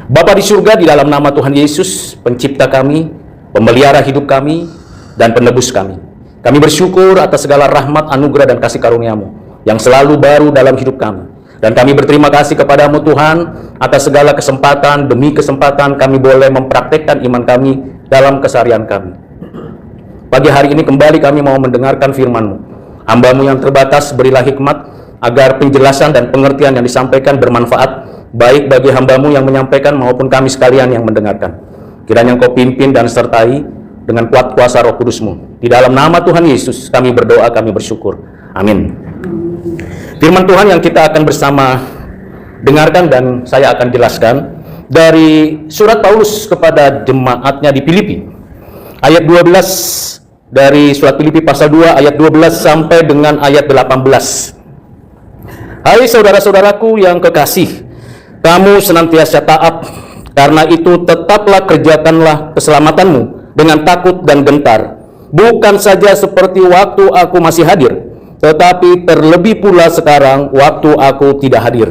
Bapa di surga, di dalam nama Tuhan Yesus, pencipta kami, pemelihara hidup kami, dan penebus kami bersyukur atas segala rahmat, anugerah, dan kasih karunia-Mu yang selalu baru dalam hidup kami. Dan kami berterima kasih kepadamu Tuhan atas segala kesempatan demi kesempatan kami boleh mempraktekkan iman kami dalam keseharian kami. Pagi hari ini kembali kami mau mendengarkan firman-Mu. Hamba-Mu yang terbatas, berilah hikmat agar penjelasan dan pengertian yang disampaikan bermanfaat baik bagi hamba-Mu yang menyampaikan maupun kami sekalian yang mendengarkan. Kiranya Engkau pimpin dan sertai dengan kuat kuasa Roh Kudus-Mu. Di dalam nama Tuhan Yesus kami berdoa, kami bersyukur. Amin. Firman Tuhan yang kita akan bersama dengarkan dan saya akan jelaskan dari surat Paulus kepada jemaatnya di Filipi. Ayat 12 dari surat Filipi pasal 2 ayat 12 sampai dengan ayat 18. Hai saudara-saudaraku yang kekasih, kamu senantiasa taat, karena itu tetaplah kerjakanlah keselamatanmu dengan takut dan gentar, bukan saja seperti waktu aku masih hadir, tetapi terlebih pula sekarang waktu aku tidak hadir.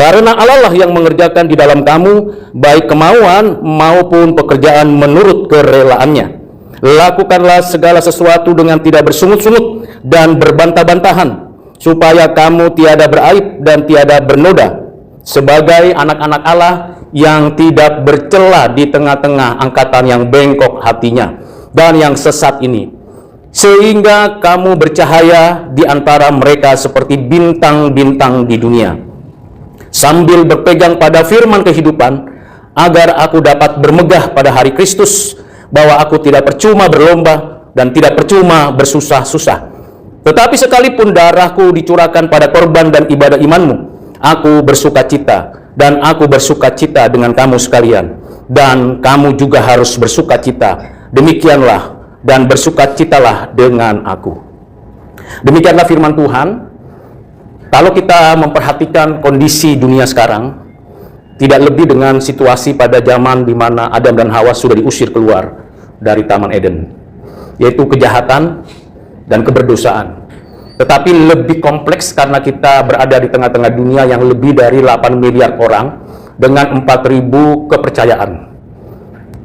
Karena Allah lah yang mengerjakan di dalam kamu baik kemauan maupun pekerjaan menurut kerelaannya. Lakukanlah segala sesuatu dengan tidak bersungut-sungut dan berbantah-bantahan, supaya kamu tiada beraib dan tiada bernoda, sebagai anak-anak Allah yang tidak bercela di tengah-tengah angkatan yang bengkok hatinya dan yang sesat ini, sehingga kamu bercahaya di antara mereka seperti bintang-bintang di dunia, sambil berpegang pada firman kehidupan, agar aku dapat bermegah pada hari Kristus, bahwa aku tidak percuma berlomba dan tidak percuma bersusah-susah. Tetapi sekalipun darahku dicurahkan pada korban dan ibadah imanmu, aku bersuka cita, dan aku bersuka cita dengan kamu sekalian, dan kamu juga harus bersuka cita. Demikianlah, dan bersuka citalah dengan aku. Demikianlah firman Tuhan. Kalau kita memperhatikan kondisi dunia sekarang, tidak lebih dengan situasi pada zaman di mana Adam dan Hawa sudah diusir keluar dari Taman Eden, yaitu kejahatan dan keberdosaan. Tetapi lebih kompleks karena kita berada di tengah-tengah dunia yang lebih dari 8 miliar orang dengan 4.000 kepercayaan.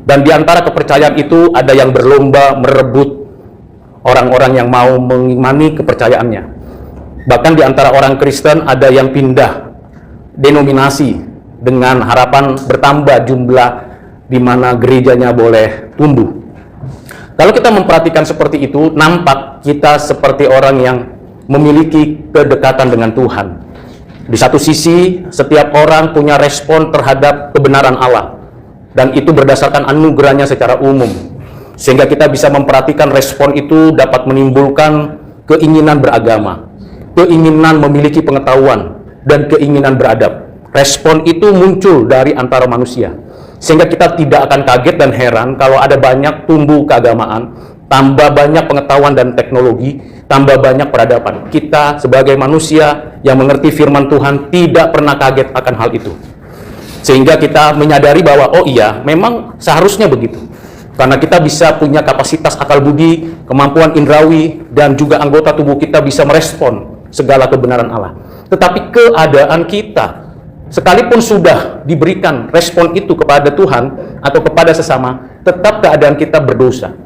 Dan di antara kepercayaan itu ada yang berlomba merebut orang-orang yang mau mengimani kepercayaannya. Bahkan di antara orang Kristen ada yang pindah denominasi dengan harapan bertambah jumlah di mana gerejanya boleh tumbuh. Kalau kita memperhatikan seperti itu, nampak kita seperti orang yang memiliki kedekatan dengan Tuhan. Di satu sisi, setiap orang punya respon terhadap kebenaran Allah, dan itu berdasarkan anugerahnya secara umum, sehingga kita bisa memperhatikan respon itu dapat menimbulkan keinginan beragama, keinginan memiliki pengetahuan, dan keinginan beradab. Respon itu muncul dari antara manusia, sehingga kita tidak akan kaget dan heran kalau ada banyak tumbuh keagamaan, tambah banyak pengetahuan dan teknologi, tambah banyak peradaban. Kita sebagai manusia yang mengerti firman Tuhan tidak pernah kaget akan hal itu, sehingga kita menyadari bahwa oh iya, memang seharusnya begitu, karena kita bisa punya kapasitas akal budi, kemampuan indrawi, dan juga anggota tubuh kita bisa merespon segala kebenaran Allah. Tetapi keadaan kita, sekalipun sudah diberikan respon itu kepada Tuhan atau kepada sesama, tetap keadaan kita berdosa.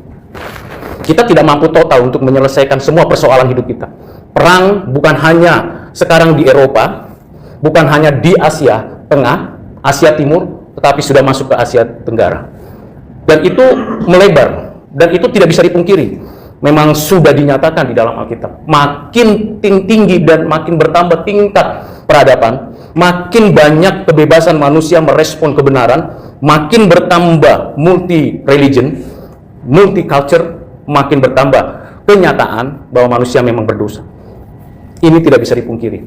Kita tidak mampu total untuk menyelesaikan semua persoalan hidup kita. Perang bukan hanya sekarang di Eropa, bukan hanya di Asia Tengah, Asia Timur, tetapi sudah masuk ke Asia Tenggara. Dan itu melebar, dan itu tidak bisa dipungkiri. Memang sudah dinyatakan di dalam Alkitab. Makin tinggi dan makin bertambah tingkat peradaban, makin banyak kebebasan manusia merespon kebenaran, makin bertambah multi-religion, multi-culture, makin bertambah kenyataan bahwa manusia memang berdosa. Ini tidak bisa dipungkiri.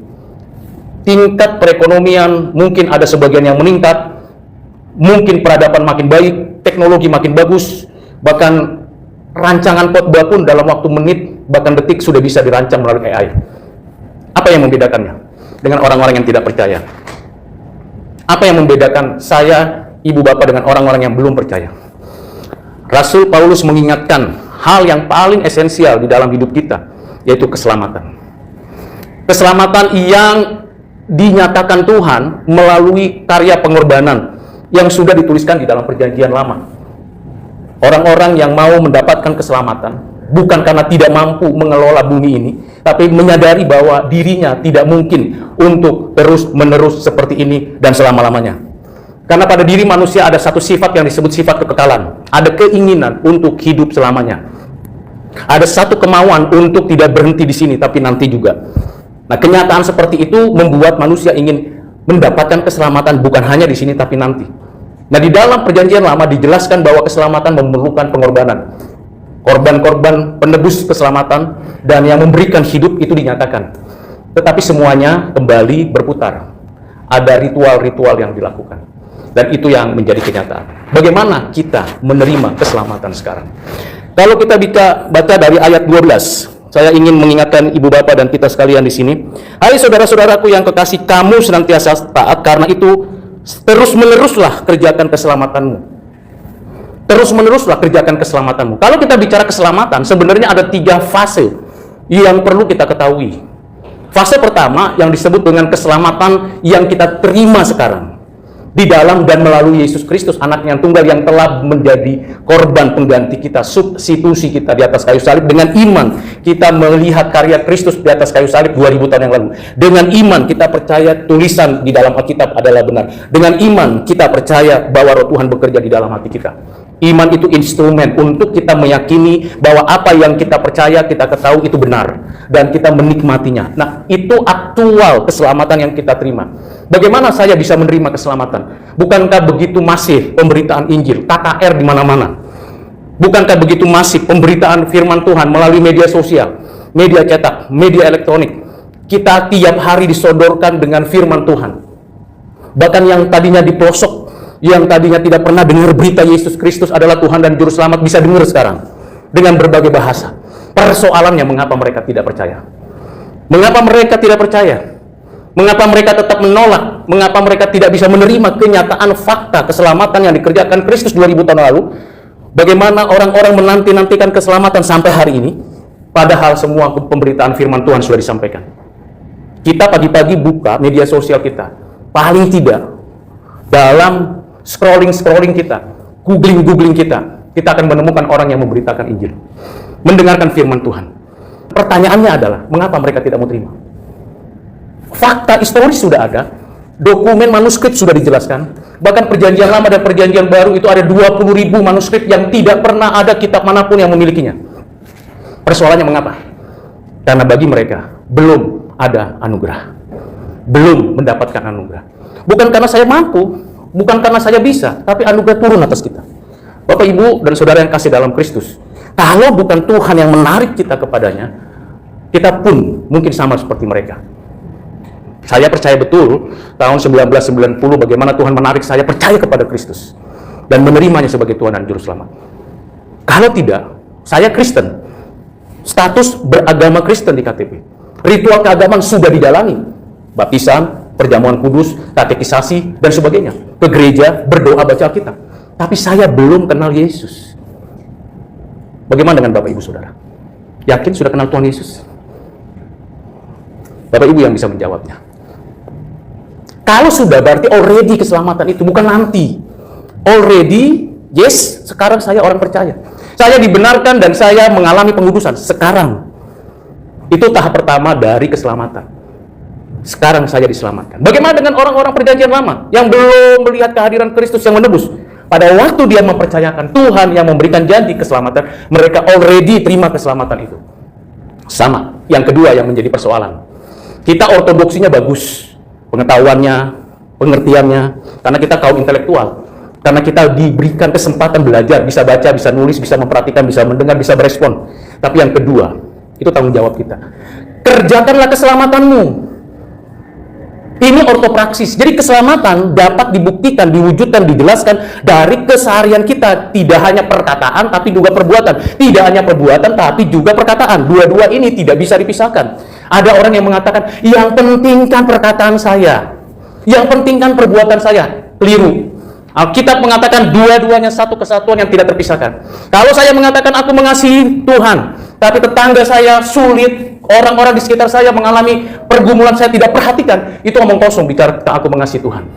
Tingkat perekonomian mungkin ada sebagian yang meningkat, mungkin peradaban makin baik, teknologi makin bagus, bahkan rancangan khotbah pun dalam waktu menit, bahkan detik sudah bisa dirancang melalui AI. Apa yang membedakannya dengan orang-orang yang tidak percaya? Apa yang membedakan saya, ibu bapak, dengan orang-orang yang belum percaya? Rasul Paulus mengingatkan hal yang paling esensial di dalam hidup kita, yaitu keselamatan. Keselamatan yang dinyatakan Tuhan melalui karya pengorbanan yang sudah dituliskan di dalam Perjanjian Lama. Orang-orang yang mau mendapatkan keselamatan bukan karena tidak mampu mengelola bumi ini, tapi menyadari bahwa dirinya tidak mungkin untuk terus-menerus seperti ini dan selama-lamanya. Karena pada diri manusia ada satu sifat yang disebut sifat kekekalan. Ada keinginan untuk hidup selamanya. Ada satu kemauan untuk tidak berhenti di sini, tapi nanti juga. Nah, kenyataan seperti itu membuat manusia ingin mendapatkan keselamatan bukan hanya di sini, tapi nanti. Nah, di dalam Perjanjian Lama dijelaskan bahwa keselamatan memerlukan pengorbanan. Korban-korban penebus keselamatan dan yang memberikan hidup itu dinyatakan. Tetapi semuanya kembali berputar. Ada ritual-ritual yang dilakukan. Dan itu yang menjadi kenyataan. Bagaimana kita menerima keselamatan sekarang? Kalau kita baca dari ayat 12, saya ingin mengingatkan ibu bapak dan kita sekalian di sini. Hai saudara-saudaraku yang kekasih, kamu senantiasa taat, karena itu terus-meneruslah kerjakan keselamatanmu. Terus-meneruslah kerjakan keselamatanmu. Kalau kita bicara keselamatan, sebenarnya ada 3 fase yang perlu kita ketahui. Fase pertama yang disebut dengan keselamatan yang kita terima sekarang. Di dalam dan melalui Yesus Kristus, anaknya yang tunggal yang telah menjadi korban pengganti kita, substitusi kita di atas kayu salib. Dengan iman kita melihat karya Kristus di atas kayu salib 2000 tahun yang lalu. Dengan iman kita percaya tulisan di dalam Alkitab adalah benar. Dengan iman kita percaya bahwa Roh Tuhan bekerja di dalam hati kita. Iman itu instrumen untuk kita meyakini bahwa apa yang kita percaya, kita ketahui itu benar, dan kita menikmatinya. Nah, itu aktual keselamatan yang kita terima. Bagaimana saya bisa menerima keselamatan? Bukankah begitu masif pemberitaan Injil, KKR di mana-mana? Bukankah begitu masif pemberitaan firman Tuhan melalui media sosial, media cetak, media elektronik? Kita tiap hari disodorkan dengan firman Tuhan. Bahkan yang tadinya di pelosok, yang tadinya tidak pernah dengar berita Yesus Kristus adalah Tuhan dan Juru Selamat, bisa dengar sekarang dengan berbagai bahasa. Persoalannya, mengapa mereka tidak percaya? Mengapa mereka tidak percaya? Mengapa mereka tetap menolak? Mengapa mereka tidak bisa menerima kenyataan fakta keselamatan yang dikerjakan Kristus 2000 tahun lalu? Bagaimana orang-orang menanti-nantikan keselamatan sampai hari ini, padahal semua pemberitaan firman Tuhan sudah disampaikan. Kita pagi-pagi buka media sosial kita, paling tidak dalam scrolling kita, googling kita akan menemukan orang yang memberitakan Injil, mendengarkan firman Tuhan. Pertanyaannya adalah, mengapa mereka tidak mau terima? Fakta historis sudah ada, dokumen manuskrip sudah dijelaskan, bahkan Perjanjian Lama dan Perjanjian Baru itu ada 20.000 manuskrip yang tidak pernah ada kitab manapun yang memilikinya. Persoalannya mengapa? Karena bagi mereka belum ada anugerah, belum mendapatkan anugerah. Bukan karena saya mampu, bukan karena saya bisa, tapi anugerah turun atas kita. Bapak, Ibu, dan Saudara yang kasih dalam Kristus, kalau bukan Tuhan yang menarik kita kepadanya, kita pun mungkin sama seperti mereka. Saya percaya betul tahun 1990 bagaimana Tuhan menarik saya percaya kepada Kristus dan menerimanya sebagai Tuhan dan Juru Selamat. Kalau tidak, saya Kristen, status beragama Kristen di KTP, ritual keagamaan sudah dijalani, baptisan, perjamuan kudus, katekisasi, dan sebagainya, ke gereja, berdoa, baca Alkitab. Tapi saya belum kenal Yesus. Bagaimana dengan Bapak Ibu Saudara? Yakin sudah kenal Tuhan Yesus? Bapak Ibu yang bisa menjawabnya. Kalau sudah, berarti already keselamatan itu, bukan nanti. Already, yes, sekarang saya orang percaya. Saya dibenarkan dan saya mengalami pengudusan sekarang. Itu tahap pertama dari keselamatan. Sekarang saya diselamatkan. Bagaimana dengan orang-orang Perjanjian Lama yang belum melihat kehadiran Kristus yang menebus? Pada waktu dia mempercayakan Tuhan yang memberikan janji keselamatan, mereka already terima keselamatan itu. Sama. Yang kedua yang menjadi persoalan, kita ortodoksinya bagus, pengetahuannya, pengertiannya, karena kita kaum intelektual, karena kita diberikan kesempatan belajar, bisa baca, bisa nulis, bisa memperhatikan, bisa mendengar, bisa berespon. Tapi yang kedua, itu tanggung jawab kita. Kerjakanlah keselamatanmu. Ini ortopraksis. Jadi keselamatan dapat dibuktikan, diwujudkan, dijelaskan dari keseharian kita. Tidak hanya perkataan, tapi juga perbuatan. Tidak hanya perbuatan, tapi juga perkataan. Dua-dua ini tidak bisa dipisahkan. Ada orang yang mengatakan, yang pentingkan perkataan saya, yang pentingkan perbuatan saya. Keliru. Alkitab mengatakan dua-duanya satu kesatuan yang tidak terpisahkan. Kalau saya mengatakan aku mengasihi Tuhan, tapi tetangga saya sulit, orang-orang di sekitar saya mengalami pergumulan saya tidak perhatikan, itu omong kosong bicara tentang aku mengasihi Tuhan.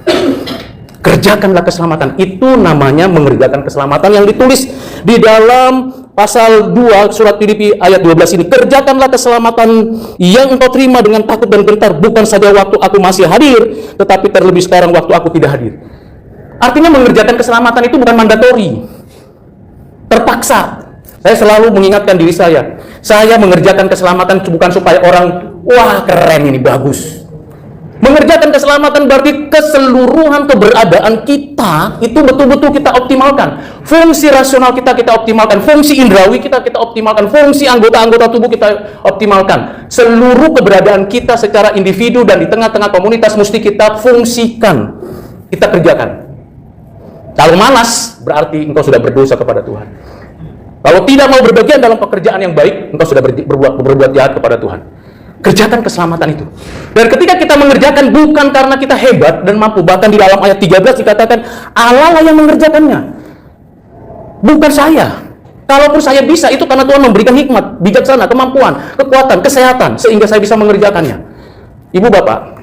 Kerjakanlah keselamatan, itu namanya mengerjakan keselamatan yang ditulis di dalam pasal 2 surat Filipi ayat 12 ini. Kerjakanlah keselamatan yang engkau terima dengan takut dan gentar, bukan saja waktu aku masih hadir, tetapi terlebih sekarang waktu aku tidak hadir. Artinya mengerjakan keselamatan itu bukan mandatori, terpaksa. Saya selalu mengingatkan diri saya mengerjakan keselamatan bukan supaya orang, wah keren ini, bagus. Mengerjakan keselamatan berarti keseluruhan keberadaan kita itu betul-betul kita optimalkan. Fungsi rasional kita optimalkan, fungsi indrawi kita optimalkan, fungsi anggota-anggota tubuh kita optimalkan. Seluruh keberadaan kita secara individu dan di tengah-tengah komunitas mesti kita fungsikan, kita kerjakan. Kalau malas, berarti engkau sudah berdosa kepada Tuhan. Kalau tidak mau berbagian dalam pekerjaan yang baik, engkau sudah berbuat jahat kepada Tuhan. Kerjakan keselamatan itu. Dan ketika kita mengerjakan bukan karena kita hebat dan mampu, bahkan di dalam ayat 13 dikatakan Allah lah yang mengerjakannya, bukan saya. Kalaupun saya bisa, itu karena Tuhan memberikan hikmat, bijaksana, kemampuan, kekuatan, kesehatan, sehingga saya bisa mengerjakannya. Ibu bapak,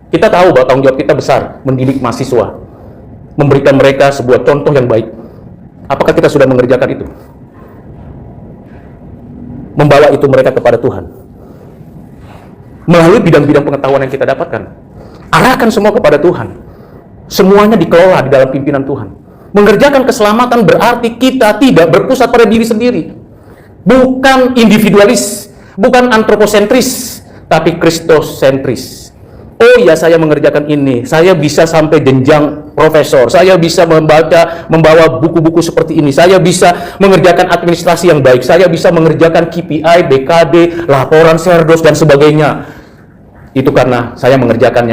kita tahu bahwa tanggung jawab kita besar, mendidik mahasiswa, memberikan mereka sebuah contoh yang baik. Apakah kita sudah mengerjakan itu? Membawa itu mereka kepada Tuhan melalui bidang-bidang pengetahuan yang kita dapatkan. Arahkan semua kepada Tuhan. Semuanya dikelola di dalam pimpinan Tuhan. Mengerjakan keselamatan berarti kita tidak berpusat pada diri sendiri. Bukan individualis, bukan antroposentris, tapi kristosentris. Oh ya, saya mengerjakan ini, saya bisa sampai jenjang profesor, saya bisa membawa buku-buku seperti ini, saya bisa mengerjakan administrasi yang baik, saya bisa mengerjakan KPI, BKD, laporan Serdos dan sebagainya. Itu karena saya mengerjakan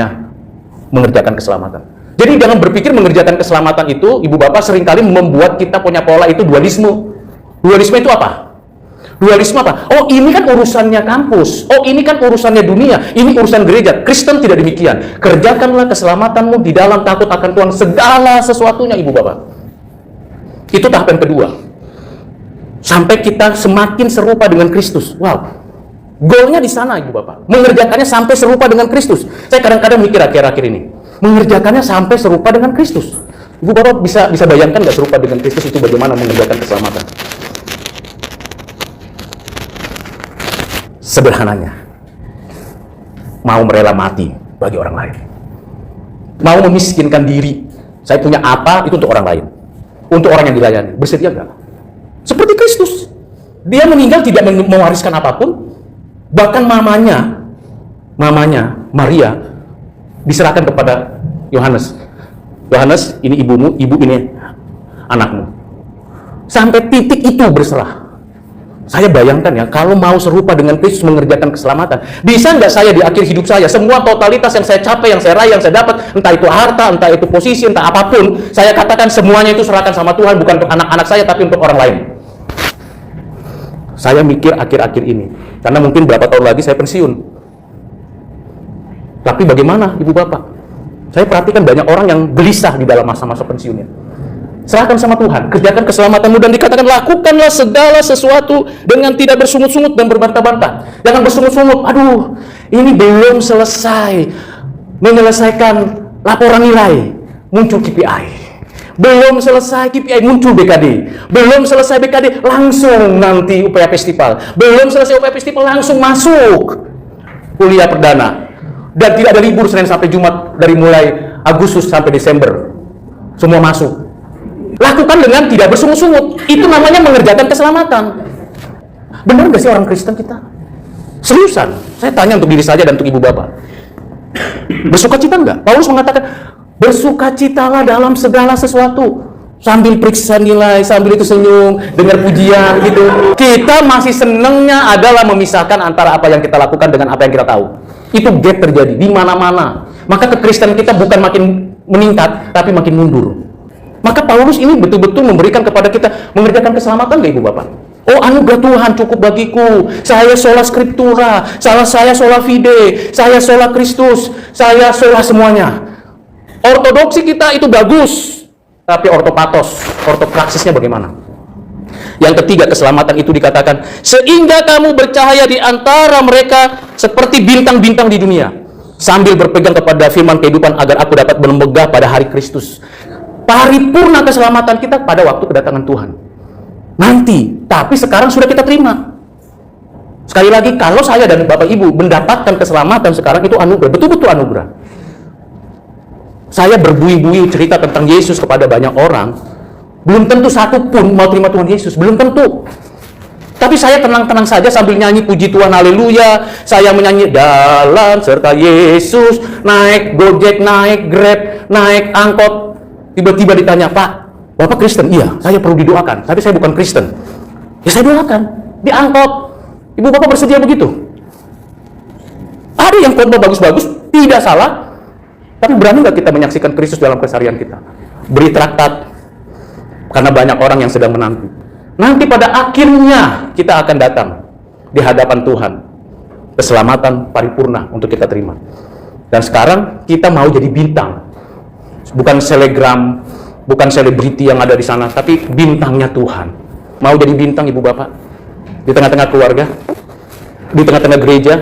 keselamatan. Jadi jangan berpikir mengerjakan keselamatan itu, ibu bapak, seringkali membuat kita punya pola itu dualisme. Dualisme itu apa? Dualisme apa? Oh, ini kan urusannya kampus, oh ini kan urusannya dunia, ini urusan gereja. Kristen tidak demikian. Kerjakanlah keselamatanmu di dalam takut akan Tuhan segala sesuatunya, ibu bapak. Itu tahap yang kedua. Sampai kita semakin serupa dengan Kristus. Wow. Goalnya di sana, ibu bapak. Mengerjakannya sampai serupa dengan Kristus. Saya kadang-kadang mikir akhir-akhir ini, mengerjakannya sampai serupa dengan Kristus. Ibu bapak bisa bayangkan nggak serupa dengan Kristus itu bagaimana mengerjakan keselamatan? Sederhananya, mau merela mati bagi orang lain, mau memiskinkan diri. Saya punya apa itu untuk orang lain, untuk orang yang dilayani. Bersedia nggak? Seperti Kristus, dia meninggal tidak mewariskan apapun. Bahkan mamanya Maria diserahkan kepada Yohanes. Yohanes, ini ibumu, ibu ini anakmu. Sampai titik itu berserah. Saya bayangkan ya, kalau mau serupa dengan Kristus mengerjakan keselamatan, bisa nggak saya di akhir hidup saya, semua totalitas yang saya capai, yang saya raih, yang saya dapat, entah itu harta, entah itu posisi, entah apapun, saya katakan semuanya itu serahkan sama Tuhan, bukan untuk anak-anak saya, tapi untuk orang lain. Saya mikir akhir-akhir ini, karena mungkin berapa tahun lagi saya pensiun. Tapi bagaimana, ibu bapak? Saya perhatikan banyak orang yang gelisah di dalam masa-masa pensiunnya. Serahkan sama Tuhan, kerjakan keselamatanmu, dan dikatakan lakukanlah segala sesuatu dengan tidak bersungut-sungut dan berbantah-bantah. Jangan bersungut-sungut, aduh, ini belum selesai menyelesaikan laporan nilai, muncul KPI. Belum selesai KPI, muncul BKD. Belum selesai BKD, langsung nanti upaya festival. Belum selesai upaya festival, langsung masuk kuliah perdana. Dan tidak ada libur Senin sampai Jumat, dari mulai Agustus sampai Desember. Semua masuk. Lakukan dengan tidak bersungut-sungut. Itu namanya mengerjakan keselamatan. Benar nggak sih orang Kristen kita? Seriusan, saya tanya untuk diri saja dan untuk ibu bapak. Bersukacita nggak? Paulus mengatakan, bersukacitalah dalam segala sesuatu. Sambil periksa nilai, sambil itu senyum, dengar pujian gitu. Kita masih senengnya adalah memisahkan antara apa yang kita lakukan dengan apa yang kita tahu. Itu gap terjadi di mana-mana. Maka kekristenan kita bukan makin meningkat, tapi makin mundur. Maka Paulus ini betul-betul memberikan kepada kita mengerjakan keselamatan nggak ibu bapak? Oh, anugerah Tuhan cukup bagiku. Saya sola scriptura, saya sola fide, saya sola Kristus, saya sola semuanya. Ortodoksi kita itu bagus, tapi ortopatos, ortopraksisnya bagaimana? Yang ketiga, keselamatan itu dikatakan sehingga kamu bercahaya di antara mereka seperti bintang-bintang di dunia, sambil berpegang kepada firman kehidupan agar aku dapat bermegah pada hari Kristus. Paripurna keselamatan kita pada waktu kedatangan Tuhan nanti, tapi sekarang sudah kita terima. Sekali lagi, kalau saya dan Bapak Ibu mendapatkan keselamatan sekarang, itu anugerah, betul-betul anugerah. Saya berbuih-buih cerita tentang Yesus kepada banyak orang, belum tentu satu pun mau terima Tuhan Yesus, belum tentu. Tapi saya tenang-tenang saja sambil nyanyi puji Tuhan, haleluya. Saya menyanyi jalan serta Yesus, naik Gojek, naik Grab, naik angkot. Tiba-tiba ditanya, Pak, Bapak Kristen? Iya, saya perlu didoakan, tapi saya bukan Kristen. Ya saya doakan, diangkut. Ibu Bapak bersedia begitu? Ada yang khotbah bagus-bagus, tidak salah, tapi berani nggak kita menyaksikan Kristus dalam keseharian kita? Beri traktat, karena banyak orang yang sedang menanti. Nanti pada akhirnya kita akan datang di hadapan Tuhan. Keselamatan paripurna untuk kita terima. Dan sekarang kita mau jadi bintang. Bukan selegram, bukan selebriti yang ada di sana, tapi bintangnya Tuhan. Mau jadi bintang, Ibu Bapak? Di tengah-tengah keluarga, di tengah-tengah gereja,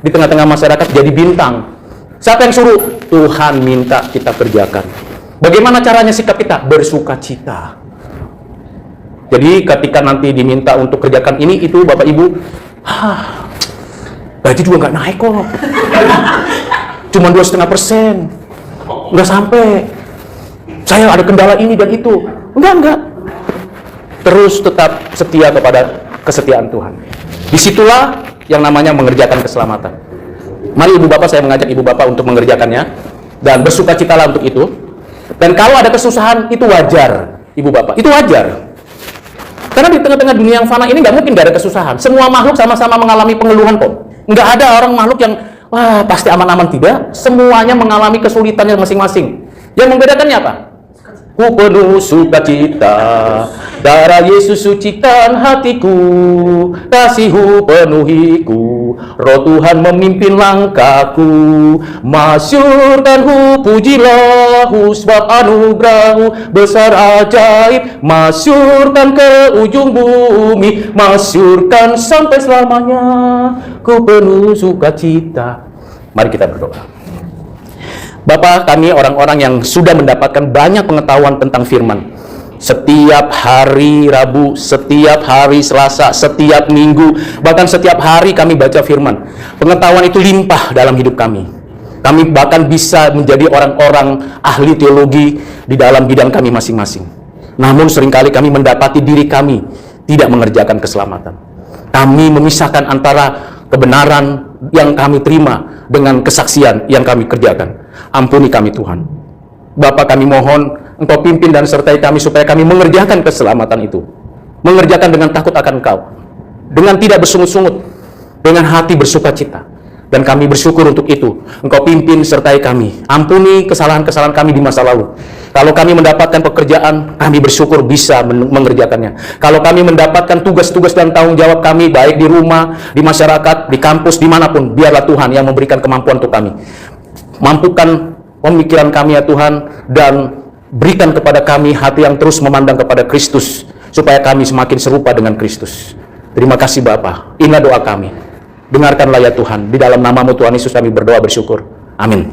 di tengah-tengah masyarakat, jadi bintang. Siapa yang suruh? Tuhan minta kita kerjakan. Bagaimana caranya sikap kita? Bersuka cita. Jadi ketika nanti diminta untuk kerjakan ini, itu Bapak Ibu, gaji juga nggak naik kok. Cuma 2,5%. Nggak sampai. Saya ada kendala ini dan itu. Enggak. Terus tetap setia kepada kesetiaan Tuhan. Disitulah yang namanya mengerjakan keselamatan. Mari Ibu Bapak, saya mengajak Ibu Bapak untuk mengerjakannya. Dan bersukacitalah untuk itu. Dan kalau ada kesusahan, itu wajar, Ibu Bapak. Itu wajar. Karena di tengah-tengah dunia yang fana ini nggak mungkin nggak ada kesusahan. Semua makhluk sama-sama mengalami pengeluhan kok. Nggak ada orang makhluk yang wah pasti aman-aman, tidak. Semuanya mengalami kesulitannya masing-masing. Yang membedakannya apa? Ku penuh sukacita, darah Yesus sucikan hatiku, kasih-Mu penuhiku, Roh Tuhan memimpin langkahku, masyurkan-Hu, pujilah-Hu, sebab anugerah-Hu besar ajaib, masyurkan ke ujung bumi, masyurkan sampai selamanya, ku penuh sukacita. Mari kita berdoa. Bapak, kami orang-orang yang sudah mendapatkan banyak pengetahuan tentang firman. Setiap hari Rabu, setiap hari Selasa, setiap Minggu, bahkan setiap hari kami baca firman. Pengetahuan itu limpah dalam hidup kami. Kami bahkan bisa menjadi orang-orang ahli teologi di dalam bidang kami masing-masing. Namun seringkali kami mendapati diri kami tidak mengerjakan keselamatan. Kami memisahkan antara kebenaran yang kami terima dengan kesaksian yang kami kerjakan. Ampuni kami Tuhan. Bapa, kami mohon Engkau pimpin dan sertai kami supaya kami mengerjakan keselamatan itu. Mengerjakan dengan takut akan Engkau. Dengan tidak bersungut-sungut. Dengan hati bersukacita. Dan kami bersyukur untuk itu. Engkau pimpin sertai kami. Ampuni kesalahan-kesalahan kami di masa lalu. Kalau kami mendapatkan pekerjaan, kami bersyukur bisa mengerjakannya. Kalau kami mendapatkan tugas-tugas dan tanggung jawab kami, baik di rumah, di masyarakat, di kampus, dimanapun, biarlah Tuhan yang memberikan kemampuan untuk kami. Mampukan pemikiran kami ya Tuhan, dan berikan kepada kami hati yang terus memandang kepada Kristus, supaya kami semakin serupa dengan Kristus. Terima kasih Bapa. Ingat doa kami. Dengarkanlah ya Tuhan. Di dalam nama-Mu Tuhan Yesus kami berdoa bersyukur. Amin.